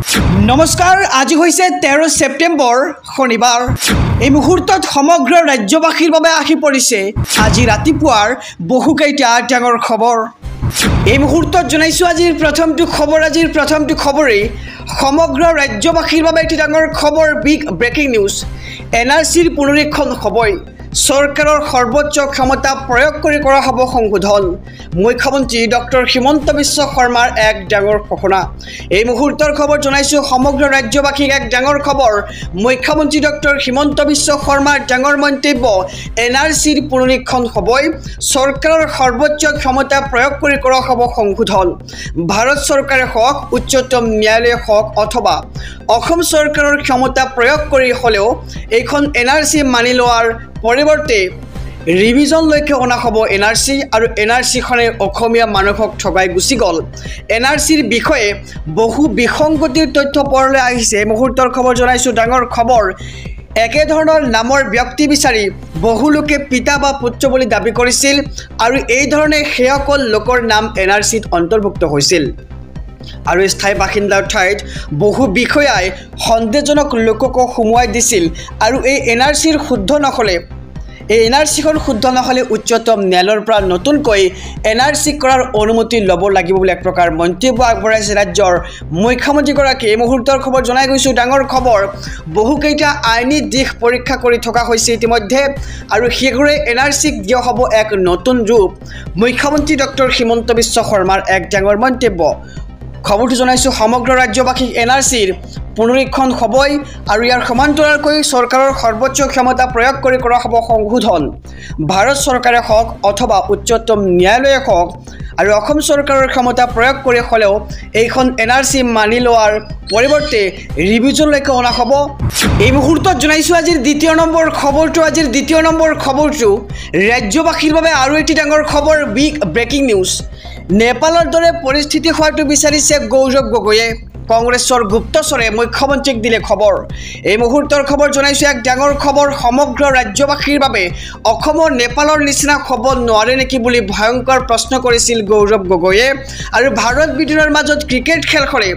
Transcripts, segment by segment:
নমস্কাৰ আজি হৈছে 13 ছেপ্টেম্বৰ শনিবাৰ এই মুহূৰ্তত সমগ্ৰ ৰাজ্যবাসীৰ বাবে আহি পৰিছে আজি ৰাতিপুৱাৰ বহুকেইটা ডাঙৰ খবৰ এই মুহূৰ্তত জনাইছো আজিৰ প্ৰথমটো খবৰে সমগ্ৰ ৰাজ্যবাসীৰ বাবে এটি ডাঙৰ খবৰ বিগ ব্ৰেকিং নিউজ এনআৰসিৰ পুনৰীক্ষণ হ'বই সৰকাৰৰ সৰ্বোচ্চ ক্ষমতা প্ৰয়োগ কৰি কৰা হ'ব সংশোধন মুখ্যমন্ত্ৰী ডক্টৰ হিমন্ত বিশ্ব শৰ্মাৰ এক ডাঙৰ ঘোষণা এই মুহূৰ্তৰ খবৰ জনাইছো সমগ্ৰ ৰাজ্যবাসীক এক ডাঙৰ খবৰ মুখ্যমন্ত্ৰী ডক্টৰ হিমন্ত বিশ্ব শৰ্মাৰ ডাঙৰ মন্তব্য এনআৰসিৰ পুনৰীক্ষণ হ'বই সৰকাৰৰ সৰ্বোচ্চ ক্ষমতা প্ৰয়োগ কৰি কৰা হ'ব সংশোধন ভাৰত চৰকাৰে হওক উচ্চতম ন্যায়ালয়ে হওক অথবা অসম চৰকাৰৰ ক্ষমতা প্ৰয়োগ কৰি হলেও এইখন এনআৰসি মানি লোৱাৰ পৰিৱৰ্তে ৰিভিজন লৈকে অনা হ'ব এনআৰসি আৰু এনআৰসিখনে অসমীয়া মানুহক ঠগাই গুচি গ'ল এনআৰসিৰ বিষয়ে বহু বিসংগতিৰ তথ্য পৰলৈ আহিছে মুহূৰ্তৰ খবৰ জনাইছো ডাঙৰ খবৰ একে ধৰণৰ নামৰ ব্যক্তি বিচাৰি বহু লোকে পিতা বা পুত্ৰ বুলি দাবী কৰিছিল আৰু এই ধৰণে সেইসকল লোকৰ নাম এনআৰসিত অন্তৰ্ভুক্ত হৈছিল আৰু স্থায়ী বাসিন্দাৰ ঠাইত বহু বিষয়াই সন্দেহজনক লোকক সুমুৱাই দিছিল আৰু এই এনআৰসিৰ শুদ্ধ নহ'লে এনআৰসিখন শুদ্ধ নহ'লে উচ্চতম ন্যায়ালয়ৰ পৰা নতুনকৈ এনআৰসি কৰাৰ অনুমতি ল'ব লাগিব বুলি এক প্ৰকাৰ মন্তব্য আগবঢ়াইছে ৰাজ্যৰ মুখ্যমন্ত্ৰীগৰাকীয়ে এই মুহূৰ্তৰ খবৰ জনাই গৈছো ডাঙৰ খবৰ বহুকেইটা আইনী দিশ পৰীক্ষা কৰি থকা হৈছে ইতিমধ্যে আৰু শীঘ্ৰে এনআৰসিক দিয়া হ'ব এক নতুন ৰূপ মুখ্যমন্ত্ৰী ডক্টৰ হিমন্ত বিশ্ব শৰ্মাৰ এক ডাঙৰ মন্তব্য খবৰটো জনাইছো সমগ্ৰ ৰাজ্যবাসীক এনআৰসিৰ পুনৰীক্ষণ হ'বই আৰু ইয়াৰ সমান্তৰালকৈ চৰকাৰৰ সৰ্বোচ্চ ক্ষমতা প্ৰয়োগ কৰি কৰা হ'ব সংশোধন ভাৰত চৰকাৰে হওক অথবা উচ্চতম ন্যায়ালয়ে হওক আৰু অসম চৰকাৰৰ ক্ষমতা প্ৰয়োগ কৰি হলেও এইখন এনআৰসি মানি লোৱাৰ পৰিৱৰ্তে ৰিভিজনলৈকে অনা হ'ব এই মুহূৰ্তত জনাইছো আজিৰ দ্বিতীয় নম্বৰ খবৰটো ৰাজ্যবাসীৰ বাবে আৰু এটি ডাঙৰ খবৰ বিগ ব্ৰেকিং নিউজ নেপালৰ দৰে পৰিস্থিতি হোৱাটো বিচাৰিছে গৌৰৱ গগৈয়ে কংগ্ৰেছৰ গুপ্তচৰে মুখ্যমন্ত্ৰীক দিলে খবৰ এই মুহূৰ্তৰ খবৰ জনাইছো এক ডাঙৰ খবৰ সমগ্ৰ ৰাজ্যবাসীৰ বাবে অসমৰ নেপালৰ নিচিনা হ'ব নোৱাৰে নেকি বুলি ভয়ংকৰ প্ৰশ্ন কৰিছিল গৌৰৱ গগৈয়ে আৰু ভাৰত ব্ৰিটেইনৰ মাজত ক্ৰিকেট খেলখনে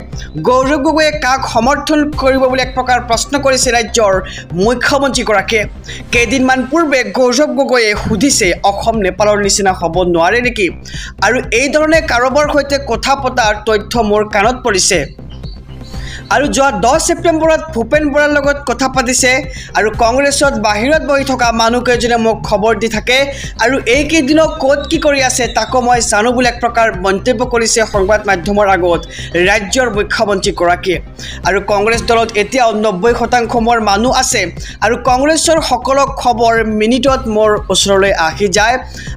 গৌৰৱ গগৈয়ে কাক সমৰ্থন কৰিব বুলি এক প্ৰকাৰ প্ৰশ্ন কৰিছে ৰাজ্যৰ মুখ্যমন্ত্ৰীগৰাকীয়ে কেইদিনমান পূৰ্বে গৌৰৱ গগৈয়ে সুধিছে অসম নেপালৰ নিচিনা হ'ব নোৱাৰে নেকি আৰু এই ধৰণে কাৰোবাৰ সৈতে কথা পতাৰ তথ্য মোৰ কাণত পৰিছে আৰু যোৱা 10 ছেপ্টেম্বৰত ভূপেন বৰাৰ লগত কথা পাতিছে আৰু কংগ্ৰেছত বাহিৰত বহি থকা মানুহকেইজনে মোক খবৰ দি থাকে আৰু এই কেইদিনত ক'ত কি কৰি আছে তাকো মই জানো বুলি এক প্ৰকাৰ মন্তব্য কৰিছে সংবাদ মাধ্যমৰ আগত ৰাজ্যৰ মুখ্যমন্ত্ৰীগৰাকীয়ে আৰু কংগ্ৰেছ দলত এতিয়া 90% মোৰ মানুহ আছে আৰু কংগ্ৰেছৰ সকলো খবৰ মিনিটত মোৰ ওচৰলৈ আহি যায়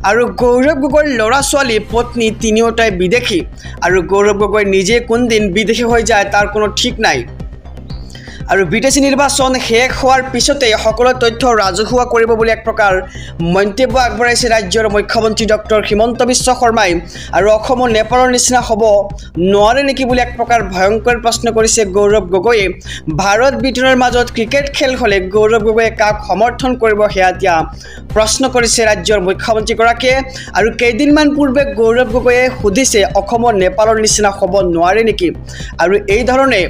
আৰু গৌৰৱ গগৈৰ ল'ৰা ছোৱালী পত্নী তিনিওটাই বিদেশী আৰু গৌৰৱ গগৈ নিজে কোন দিন বিদেশী হৈ যায় তাৰ কোনো ঠিক নাই আৰু বিদেশী নিৰ্বাচন শেষ হোৱাৰ পিছতে সকলো তথ্য ৰাজহুৱা কৰিব বুলি এক প্ৰকাৰ মন্তব্য আগবঢ়াইছে ৰাজ্যৰ মুখ্যমন্ত্ৰী ডক্টৰ হিমন্ত বিশ্ব শৰ্মাই আৰু অসমৰ নেপালৰ নিচিনা হ'ব নোৱাৰে নেকি বুলি এক প্ৰকাৰ ভয়ংকৰ প্ৰশ্ন কৰিছে গৌৰৱ গগৈয়ে ভাৰত ব্ৰিটেইনৰ মাজত ক্ৰিকেট খেল হ'লে গৌৰৱ গগৈয়ে কাক সমৰ্থন কৰিব সেয়া এতিয়া প্ৰশ্ন কৰিছে ৰাজ্যৰ মুখ্যমন্ত্ৰীগৰাকীয়ে আৰু কেইদিনমান পূৰ্বে গৌৰৱ গগৈয়ে সুধিছে অসমৰ নেপালৰ নিচিনা হ'ব নোৱাৰে নেকি আৰু এই ধৰণে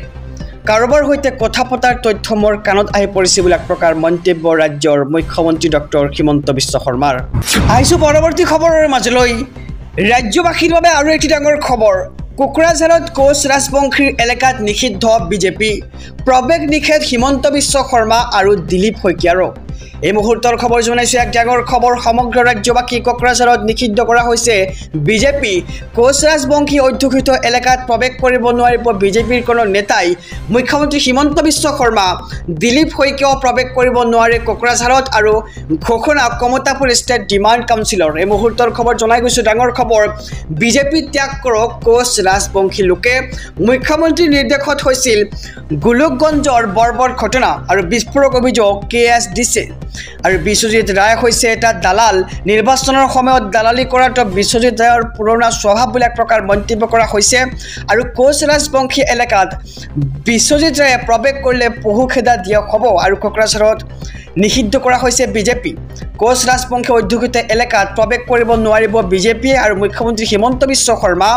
কাৰোবাৰ সৈতে কথা পতাৰ তথ্য মোৰ কাণত আহি পৰিছে বুলি এক প্ৰকাৰ মন্তব্য ৰাজ্যৰ মুখ্যমন্ত্ৰী ডক্টৰ হিমন্ত বিশ্ব শৰ্মাৰ আহিছো পৰৱৰ্তী খবৰৰ মাজলৈ ৰাজ্যবাসীৰ বাবে আৰু এটি ডাঙৰ খবৰ কোকৰাঝাৰত কোচ ৰাজবংশীৰ এলেকাত নিষিদ্ধ বিজেপি প্ৰৱেশ নিষেধ হিমন্ত বিশ্ব শৰ্মা আৰু দিলীপ শইকীয়াৰো এই মুহূৰ্তৰ খবৰ জনাইছো এক ডাঙৰ খবৰ সমগ্ৰ ৰাজ্যবাসী কোকৰাঝাৰত নিষিদ্ধ কৰা হৈছে বিজেপি কোচ ৰাজবংশী অধ্যুষিত এলেকাত প্ৰৱেশ কৰিব নোৱাৰিব বিজেপিৰ কোনো নেতাই মুখ্যমন্ত্ৰী হিমন্ত বিশ্ব শৰ্মা দিলীপ শইকীয়াও প্ৰৱেশ কৰিব নোৱাৰে কোকৰাঝাৰত আৰু ঘোষণা কমতাপুৰ ষ্টেট ডিমাণ্ড কাউন্সিলৰ এই মুহূৰ্তৰ খবৰ জনাই গৈছো ডাঙৰ খবৰ বিজেপি ত্যাগ কৰক কোচ ৰাজবংশী লোকে মুখ্যমন্ত্ৰীৰ নিৰ্দেশত হৈছিল গোলকগঞ্জৰ বৰ্বৰ ঘটনা আৰু বিস্ফোৰক অভিযোগ কেএছ আৰু বিশ্বজিৎ ৰায় হৈছে এটা দালাল নিৰ্বাচনৰ সময়ত দালালি কৰাটো বিশ্বজিৎ ৰায়ৰ পুৰণা স্বভাৱ বুলি এক প্ৰকাৰ মন্তব্য কৰা হৈছে আৰু কোচ ৰাজবংশী এলেকাত বিশ্বজিৎ ৰায়ে প্ৰৱেশ কৰিলে পহুখেদা দিয়া হ'ব আৰু কোকৰাঝাৰত নিষিদ্ধ কৰা হৈছে বিজেপি কোচ ৰাজবংশী অধ্যুষিত এলেকাত প্ৰৱেশ কৰিব নোৱাৰিব বিজেপি আৰু মুখ্যমন্ত্ৰী হিমন্ত বিশ্ব শৰ্মা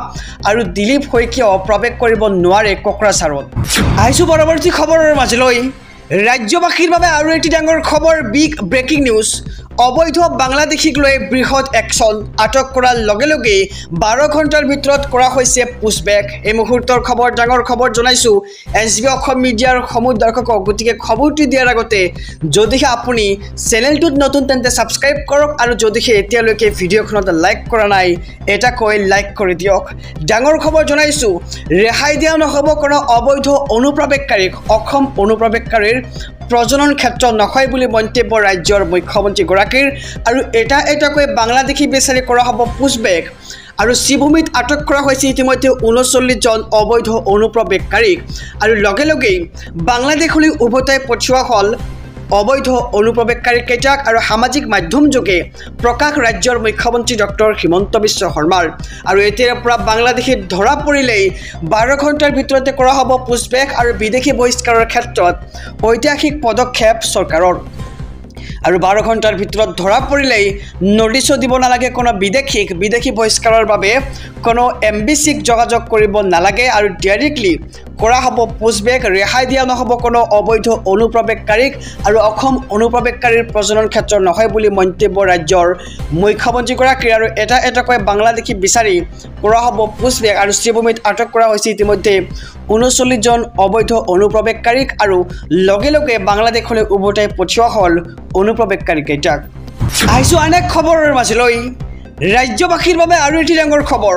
আৰু দিলীপ শইকীয়াও প্ৰৱেশ কৰিব নোৱাৰে কোকৰাঝাৰত আহিছো পৰৱৰ্তী খবৰৰ মাজলৈ ৰাজ্যবাসীৰ বাবে আৰু এটি ডাঙৰ খবৰ বিগ ব্ৰেকিং নিউজ অবৈধ বাংলাদেশীক লৈ বৃহৎ একশ্যন আটক কৰাৰ লগে লগে 12 ঘণ্টাৰ ভিতৰত কৰা হৈছে পুছবেক এই মুহূৰ্তৰ খবৰ ডাঙৰ খবৰ জনাইছো এছবি অসম মিডিয়াৰ সমূহ দৰ্শকক গতিকে খবৰটি দিয়াৰ আগতে যদিহে আপুনি চেনেলটোত নতুন তেন্তে সাবস্ক্ৰাইব কৰক আৰু যদিহে এতিয়ালৈকে ভিডিঅ'খনত লাইক কৰা নাই এটা কৈ লাইক কৰি দিয়ক ডাঙৰ খবৰ জনাইছো ৰেহাই দিয়া নহব কোনো অবৈধ অনুপ্ৰৱেশকাৰীক অসম অনুপ্ৰৱেশকাৰীৰ প্ৰজনন ক্ষেত্ৰ নহয় বুলি মন্তব্য ৰাজ্যৰ মুখ্যমন্ত্ৰী গৰাকীৰ আৰু এটাকৈ বাংলাদেশী বিচাৰি কৰা হ'ব পুছবেক আৰু শ্ৰীভূমিত আটক কৰা হৈছে ইতিমধ্যে 39 জন অবৈধ অনুপ্ৰৱেশকাৰীক আৰু লগে লগে বাংলাদেশলৈ উভতাই পঠিওৱা হ'ল অবৈধ অনুপ্ৰৱেশকাৰীকেইটাক আৰু সামাজিক মাধ্যম যোগে প্ৰকাশ ৰাজ্যৰ মুখ্যমন্ত্ৰী ডক্টৰ হিমন্ত বিশ্ব শৰ্মাৰ আৰু এতিয়াৰ পৰা বাংলাদেশীত ধৰা পৰিলেই 12 ঘণ্টাৰ ভিতৰতে কৰা হ'ব পুছবেক আৰু বিদেশী বহিষ্কাৰৰ ক্ষেত্ৰত ঐতিহাসিক পদক্ষেপ চৰকাৰৰ আৰু 12 ঘণ্টাৰ ভিতৰত ধৰা পৰিলেই নোটিছো দিব নালাগে কোনো বিদেশী বহিষ্কাৰৰ বাবে কোনো এমবিসিক যোগাযোগ কৰিব নালাগে আৰু ডাইৰেক্টলি কৰা হ'ব পুছবেক ৰেহাই দিয়া নহব কোনো অবৈধ অনুপ্ৰৱেশকাৰীক আৰু অসম অনুপ্ৰৱেশকাৰীৰ প্ৰজনন ক্ষেত্ৰ নহয় বুলি মন্তব্য ৰাজ্যৰ মুখ্যমন্ত্ৰী গৰাকীৰ আৰু এটাকৈ বাংলাদেশী বিচাৰি কৰা হ'ব পুছবেক আৰু শ্ৰীভূমিত আটক কৰা হৈছে ইতিমধ্যে 39 জন অবৈধ অনুপ্ৰৱেশকাৰীক আৰু লগে লগে বাংলাদেশলৈ উভতাই পঠিওৱা হ'ল অনুপ্ৰৱেশকাৰীকেইটাক আহিছো আন এক খবৰৰ মাজলৈ ৰাজ্যবাসীৰ বাবে আৰু এটি ডাঙৰ খবৰ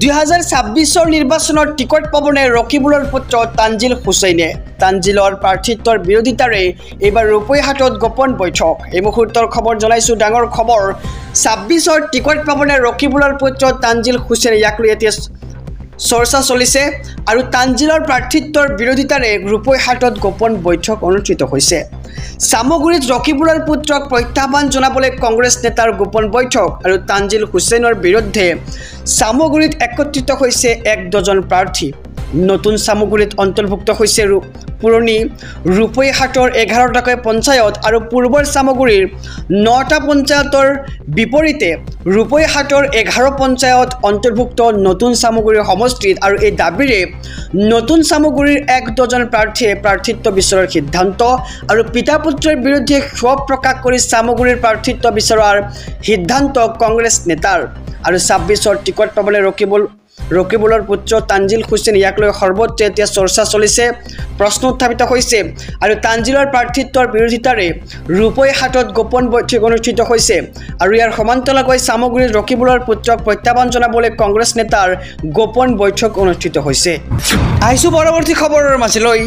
2026 নিৰ্বাচনৰ টিকট পাবনে ৰকিবুলৰ পুত্ৰ তানজিল হুছেইনে তানজিলৰ প্ৰাৰ্থিত্বৰ বিৰোধিতাৰে এইবাৰ ৰূপৈহাটত গোপন বৈঠক এই মুহূৰ্তৰ খবৰ জনাইছো ডাঙৰ খবৰ 26 টিকট পাবনে ৰকিবুলৰ পুত্ৰ তানজিল হুছেইনে ইয়াক লৈ এতিয়া চৰ্চা চলিছে আৰু তানজিলৰ প্ৰাৰ্থিত্বৰ বিৰোধিতাৰে ৰূপৈহাটত গোপন বৈঠক অনুষ্ঠিত হৈছে সামগুৰিত ৰকিবুলৰ পুত্ৰক প্ৰত্যাহ্বান জনাবলৈ কংগ্ৰেছ নেতাৰ গোপন বৈঠক আৰু তানজিল হুছেইনৰ বিৰুদ্ধে সামগুৰিত একত্ৰিত হৈছে 1 ডজন প্ৰাৰ্থী নতুন সামগুৰিত অন্তৰ্ভুক্ত হৈছে পুৰণি ৰূপৈহাটৰ 11টাকৈ পঞ্চায়ত আৰু পূৰ্বৰ সামগুৰিৰ 9টা পঞ্চায়তৰ বিপৰীতে ৰূপৈহাটৰ 11 পঞ্চায়ত অন্তৰ্ভুক্ত নতুন সামগুৰি সমষ্টিত আৰু এই দাবীৰে নতুন সামগুৰিৰ 1 ডজন প্ৰাৰ্থীয়ে প্ৰাৰ্থিত্ব বিচৰাৰ সিদ্ধান্ত আৰু পিতা পুত্ৰৰ বিৰুদ্ধে ক্ষোভ প্ৰকাশ কৰি সামগুৰিৰ প্ৰাৰ্থিত্ব বিচৰাৰ সিদ্ধান্ত কংগ্ৰেছ নেতাৰ আৰু 26 টিকট পাবলৈ ৰকিবুলৰ পুত্ৰ তানজিল হুছেইন ইয়াক লৈ সৰ্বত্ৰ এতিয়া চৰ্চা চলিছে প্ৰশ্ন উত্থাপিত হৈছে আৰু তানজিলৰ প্ৰাৰ্থিত্বৰ বিৰোধিতাৰে ৰূপৈহাটত গোপন বৈঠক অনুষ্ঠিত হৈছে আৰু ইয়াৰ সমান্তৰালকৈ সামগুৰিত ৰকিবুলৰ পুত্ৰক প্ৰত্যাহ্বান জনাবলৈ কংগ্ৰেছ নেতাৰ গোপন বৈঠক অনুষ্ঠিত হৈছে আহিছো পৰৱৰ্তী খবৰৰ মাজলৈ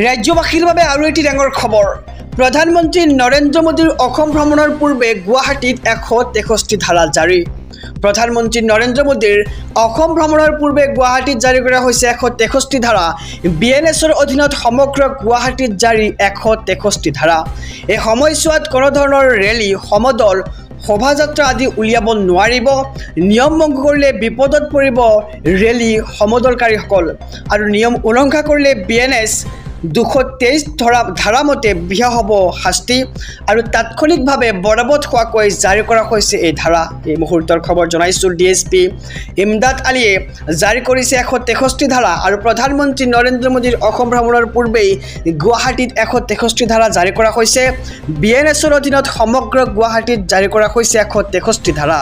ৰাজ্যবাসীৰ বাবে আৰু এটি ডাঙৰ খবৰ প্ৰধানমন্ত্ৰী নৰেন্দ্ৰ মোদীৰ অসম ভ্ৰমণৰ পূৰ্বে গুৱাহাটীত 163 ধাৰা জাৰি প্ৰধানমন্ত্ৰী নৰেন্দ্ৰ মোদীৰ অসম ভ্ৰমণৰ পূৰ্বে গুৱাহাটীত জাৰি কৰা হৈছে 163 ধাৰা বিএনএছৰ অধীনত সমগ্ৰ গুৱাহাটীত জাৰি 163 ধাৰা এই সময়ছোৱাত কোনো ধৰণৰ ৰেলী সমদল শোভাযাত্ৰা আদি উলিয়াব নোৱাৰিব নিয়ম ভংগ কৰিলে বিপদত পৰিব ৰেলী সমদলকাৰীসকল আৰু নিয়ম উলংঘা কৰিলে বিএনএছ 223 ধাৰা মতে বিহা হ'ব শাস্তি আৰু তাৎক্ষণিকভাৱে বৰবত হোৱাকৈ জাৰি কৰা হৈছে এই ধাৰা এই মুহূৰ্তৰ খবৰ জনাইছো ডিএছপি ইমদাদ আলীয়ে জাৰি কৰিছে 163 ধাৰা আৰু প্ৰধানমন্ত্ৰী নৰেন্দ্ৰ মোদীৰ অসম ভ্ৰমণৰ পূৰ্বেই গুৱাহাটীত 163 ধাৰা জাৰি কৰা হৈছে বিএনএছৰ অধীনত সমগ্ৰ গুৱাহাটীত জাৰি কৰা হৈছে 163 ধাৰা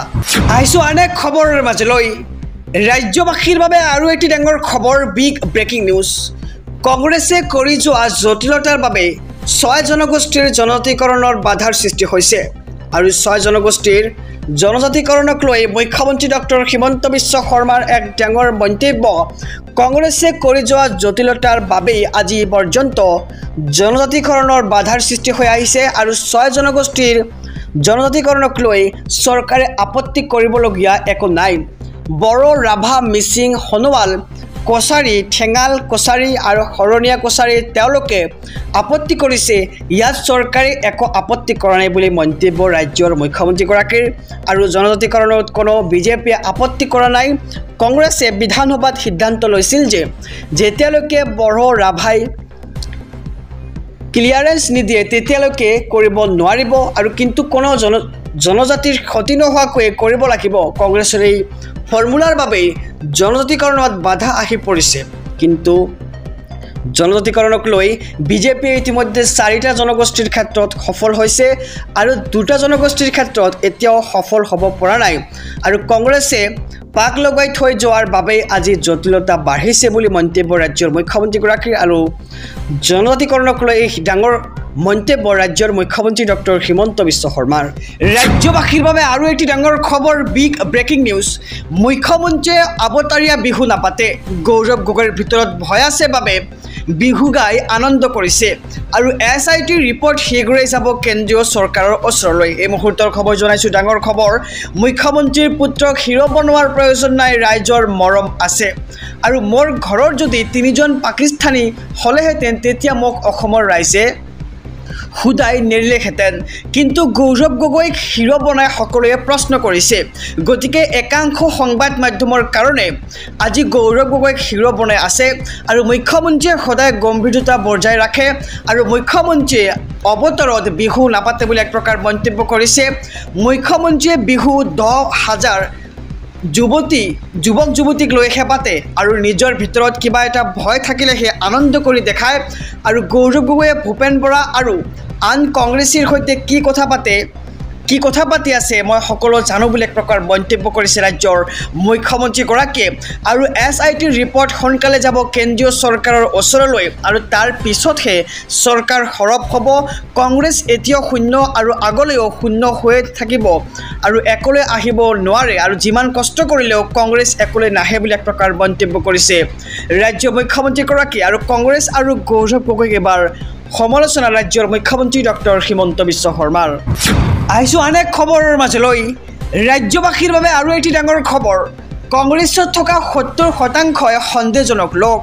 আহিছো আন এক খবৰৰ মাজলৈ ৰাজ্যবাসীৰ বাবে আৰু এটি ডাঙৰ খবৰ বিগ ব্ৰেকিং নিউজ কংগ্ৰেছে কৰি যোৱা জটিলতাৰ বাবে 6 জনগোষ্ঠীৰ জনজাতিকৰণৰ বাধাৰ সৃষ্টি হৈছে আৰু 6 জনগোষ্ঠীৰ জনজাতিকৰণক লৈ মুখ্যমন্ত্ৰী ডক্টৰ হিমন্ত বিশ্ব শৰ্মাৰ এক ডাঙৰ মন্তব্য কংগ্ৰেছে কৰি যোৱা জটিলতাৰ বাবে আজি পৰ্যন্ত জনজাতিকৰণৰ বাধাৰ সৃষ্টি হৈ আহিছে আৰু 6 জনগোষ্ঠীৰ জনজাতিকৰণক লৈ চৰকাৰে আপত্তি কৰিবলগীয়া একো নাই বড়ো ৰাভা মিচিং সোণোৱাল কছাৰী ঠেঙাল কছাৰী আৰু শৰণীয়া কছাৰী তেওঁলোকে আপত্তি কৰিছে ইয়াত চৰকাৰে একো আপত্তি কৰা নাই বুলি মন্তব্য ৰাজ্যৰ মুখ্যমন্ত্ৰীগৰাকীৰ আৰু জনজাতিকৰণত কোনো বিজেপিয়ে আপত্তি কৰা নাই কংগ্ৰেছে বিধানসভাত সিদ্ধান্ত লৈছিল যে যেতিয়ালৈকে বড়ো ৰাভাই ক্লিয়াৰেন্স নিদিয়ে তেতিয়ালৈকে কৰিব নোৱাৰিব আৰু কিন্তু কোনো জনজাতিৰ ক্ষতি নোহোৱাকৈ কৰিব লাগিব কংগ্ৰেছৰ এই ফৰ্মুলাৰ বাবে জনজাতিকৰণত বাধা আহি পৰিছে কিন্তু জনজাতিকৰণক লৈ বিজেপিয়ে ইতিমধ্যে 4টা জনগোষ্ঠীৰ ক্ষেত্ৰত সফল হৈছে আৰু 2টা জনগোষ্ঠীৰ ক্ষেত্ৰত এতিয়াও সফল হ'ব পৰা নাই আৰু কংগ্ৰেছে পাক লগাই থৈ যোৱাৰ বাবে আজি জটিলতা বাঢ়িছে বুলি মন্তব্য ৰাজ্যৰ মুখ্যমন্ত্ৰীগৰাকীৰ আৰু জনজাতিকৰণক লৈ এই ডাঙৰ মন্তব্য ৰাজ্যৰ মুখ্যমন্ত্ৰী ডক্টৰ হিমন্ত বিশ্ব শৰ্মাৰ ৰাজ্যবাসীৰ বাবে আৰু এটি ডাঙৰ খবৰ বিগ ব্ৰেকিং নিউজ মুখ্যমন্ত্ৰীয়ে আবতাৰীয়া বিহু নাপাতে গৌৰৱ গগৈৰ ভিতৰত ভয় আছে বাবে বিহু গাই আনন্দ কৰিছে আৰু SIT ৰিপৰ্ট শীঘ্ৰেই যাব কেন্দ্ৰীয় চৰকাৰৰ ওচৰলৈ এই মুহূৰ্তৰ খবৰ জনাইছো ডাঙৰ খবৰ মুখ্যমন্ত্ৰীৰ পুত্ৰক হিৰো বনোৱাৰ প্ৰয়োজন নাই ৰাইজৰ মৰম আছে আৰু মোৰ ঘৰৰ যদি 3জন পাকিস্তানী হলেহেঁতেন তেতিয়া মোক অসমৰ ৰাইজে হুদাই নেৰিলেহেঁতেন কিন্তু গৌৰৱ গগৈক হিৰো বনাই সকলোৱে প্ৰশ্ন কৰিছে গতিকে একাংশ সংবাদ মাধ্যমৰ কাৰণে আজি গৌৰৱ গগৈক হিৰো বনাই আছে আৰু মুখ্যমন্ত্ৰীয়ে সদায় গম্ভীৰতা বজাই ৰাখে আৰু মুখ্যমন্ত্ৰীয়ে অৱতৰত বিহু নাপাতে বুলি এক প্ৰকাৰ মন্তব্য কৰিছে মুখ্যমন্ত্ৰীয়ে বিহু 10,000 যুৱক যুৱতীক লৈহে পাতে আৰু নিজৰ ভিতৰত কিবা এটা ভয় থাকিলেহে আনন্দ কৰি দেখায় আৰু গৌৰৱ গগৈয়ে ভূপেন বৰা আৰু আন কংগ্ৰেছীৰ সৈতে কি কথা পাতি আছে মই সকলো জানো বুলি এক প্ৰকাৰ মন্তব্য কৰিছে ৰাজ্যৰ মুখ্যমন্ত্ৰীগৰাকীয়ে আৰু SIT ৰিপৰ্ট সোনকালে যাব কেন্দ্ৰীয় চৰকাৰৰ ওচৰলৈ আৰু তাৰ পিছতহে চৰকাৰ সৰব হ'ব কংগ্ৰেছ এতিয়াও শূন্য আৰু আগলৈও শূন্য হৈ থাকিব আৰু একলৈ আহিব নোৱাৰে আৰু যিমান কষ্ট কৰিলেও কংগ্ৰেছ একলৈ নাহে বুলি এক প্ৰকাৰ মন্তব্য কৰিছে ৰাজ্য মুখ্যমন্ত্ৰীগৰাকী আৰু কংগ্ৰেছ আৰু গৌৰৱ গগৈক এবাৰ সমালোচনা ৰাজ্যৰ মুখ্যমন্ত্ৰী ডক্টৰ হিমন্ত বিশ্ব শৰ্মাৰ আহিছো আন এক খবৰৰ মাজলৈ ৰাজ্যবাসীৰ বাবে আৰু এটি ডাঙৰ খবৰ কংগ্ৰেছত থকা 70% সন্দেহজনক লোক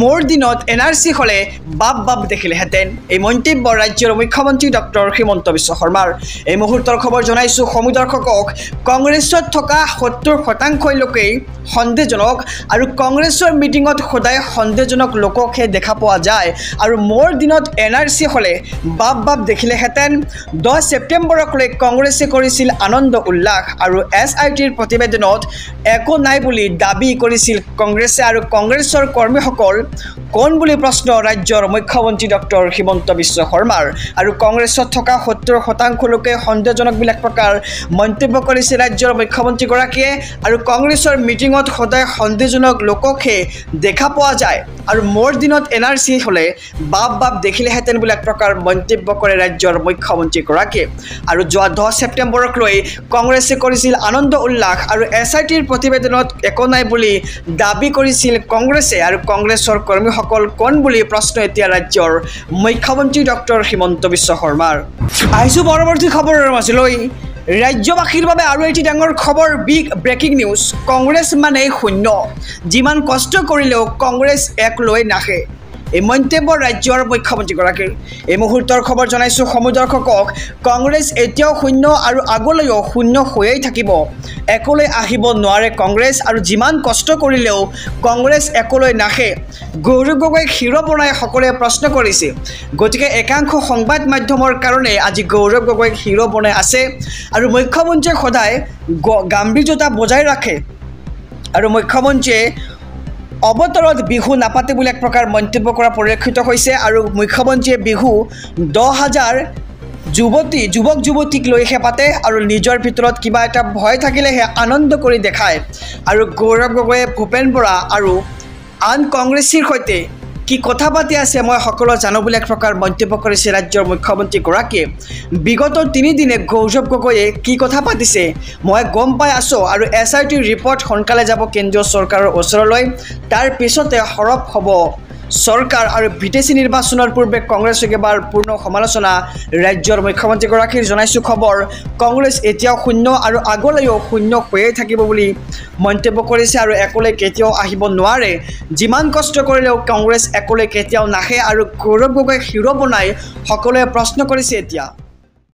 মোৰ দিনত NRC হলে বাপ দেখিলেহেঁতেন এই মন্তব্য ৰাজ্যৰ মুখ্যমন্ত্ৰী ডক্টৰ হিমন্ত বিশ্ব শৰ্মাৰ এই মুহূৰ্তৰ খবৰ জনাইছো সমুদৰ্শকক কংগ্ৰেছত থকা 70% লোকেই সন্দেহজনক আৰু কংগ্ৰেছৰ মিটিঙত সদায় সন্দেহজনক লোককহে দেখা পোৱা যায় আৰু মোৰ দিনত NRC হলে বাপ দেখিলেহেঁতেন 10 ছেপ্টেম্বৰক লৈ কংগ্ৰেছে কৰিছিল আনন্দ উল্লাস আৰু SITৰ প্ৰতিবেদনত একো নাই বুলি দাবী কৰিছিল কংগ্ৰেছে আৰু কংগ্ৰেছৰ কৰ্মীসকল কোন বুলি প্ৰশ্ন ৰাজ্যৰ মুখ্যমন্ত্ৰী ডক্টৰ হিমন্ত বিশ্ব শৰ্মাৰ আৰু কংগ্ৰেছত থকা 70% লোকে সন্দেহজনক বুলি এক প্ৰকাৰ মন্তব্য কৰিছে ৰাজ্যৰ মুখ্যমন্ত্ৰীগৰাকীয়ে আৰু কংগ্ৰেছৰ মিটিঙত সদায় সন্দেহজনক লোককহে দেখা পোৱা যায় আৰু মোৰ দিনত NRC হলে বাপ দেখিলেহেঁতেন বুলি এক প্ৰকাৰ মন্তব্য কৰে ৰাজ্যৰ মুখ্যমন্ত্ৰীগৰাকীয়ে আৰু যোৱা 10 ছেপ্টেম্বৰক লৈ কংগ্ৰেছে কৰিছিল আনন্দ উল্লাস আৰু SITৰ প্ৰতিবেদনত একো নাই বুলি দাবী কৰিছিল কংগ্ৰেছে আৰু কংগ্ৰেছৰ কৰ্মীসকল কোন বুলি প্ৰশ্ন এতিয়া ৰাজ্যৰ মুখ্যমন্ত্ৰী ডক্টৰ হিমন্ত বিশ্ব শৰ্মাৰ আহিছো পৰৱৰ্তী খবৰৰ মাজলৈ ৰাজ্যবাসীৰ বাবে আৰু এটি ডাঙৰ খবৰ বিগ ব্ৰেকিং নিউজ কংগ্ৰেছ মানে শূন্য যিমান কষ্ট কৰিলেও কংগ্ৰেছ এক লৈ নাহে এই মন্তব্য ৰাজ্যৰ মুখ্যমন্ত্ৰীগৰাকীৰ এই মুহূৰ্তৰ খবৰ জনাইছো সমুদৰ্শকক কংগ্ৰেছ এতিয়াও শূন্য আৰু আগলৈও শূন্য হৈয়ে থাকিব একলৈ আহিব নোৱাৰে কংগ্ৰেছ আৰু যিমান কষ্ট কৰিলেও কংগ্ৰেছ একলৈ নাহে গৌৰৱ গগৈক হিৰো বনাই সকলোৱে প্ৰশ্ন কৰিছে গতিকে একাংশ সংবাদ মাধ্যমৰ কাৰণে আজি গৌৰৱ গগৈক হিৰো বনাই আছে আৰু মুখ্যমন্ত্ৰীয়ে সদায় গাম্ভীৰ্যতা বজাই ৰাখে আৰু মুখ্যমন্ত্ৰীয়ে অৱতৰত বিহু নাপাতে বুলি এক প্ৰকাৰ মন্তব্য কৰা পৰিলক্ষিত হৈছে আৰু মুখ্যমন্ত্ৰীয়ে বিহু 10,000 যুৱক যুৱতীক লৈহে পাতে আৰু নিজৰ ভিতৰত কিবা এটা ভয় থাকিলেহে আনন্দ কৰি দেখায় আৰু গৌৰৱ গগৈয়ে ভূপেন বৰা আৰু আন কংগ্ৰেছীৰ সৈতে কি কথা পাতি আছে মই সকলো জানো বুলি এক প্ৰকাৰ মন্তব্য কৰিছে ৰাজ্যৰ মুখ্যমন্ত্ৰীগৰাকীয়ে বিগত 3 দিনে গৌৰৱ গগৈয়ে কি কথা পাতিছে মই গম পাই আছো আৰু SIT ৰিপৰ্ট সোনকালে যাব কেন্দ্ৰীয় চৰকাৰৰ ওচৰলৈ তাৰ পিছতে সৰব হ'ব চৰকাৰ আৰু বিদেশী নিৰ্বাচনৰ পূৰ্বে কংগ্ৰেছক এবাৰ পূৰ্ণ সমালোচনা ৰাজ্যৰ মুখ্যমন্ত্ৰীগৰাকীৰ জনাইছোঁ খবৰ কংগ্ৰেছ এতিয়াও শূন্য আৰু আগলৈও শূন্য হৈয়ে থাকিব বুলি মন্তব্য কৰিছে আৰু একলৈ কেতিয়াও আহিব নোৱাৰে যিমান কষ্ট কৰিলেও কংগ্ৰেছ একলৈ কেতিয়াও নাহে আৰু গৌৰৱ গগৈ হিৰো বনাই সকলোৱে প্ৰশ্ন কৰিছে এতিয়া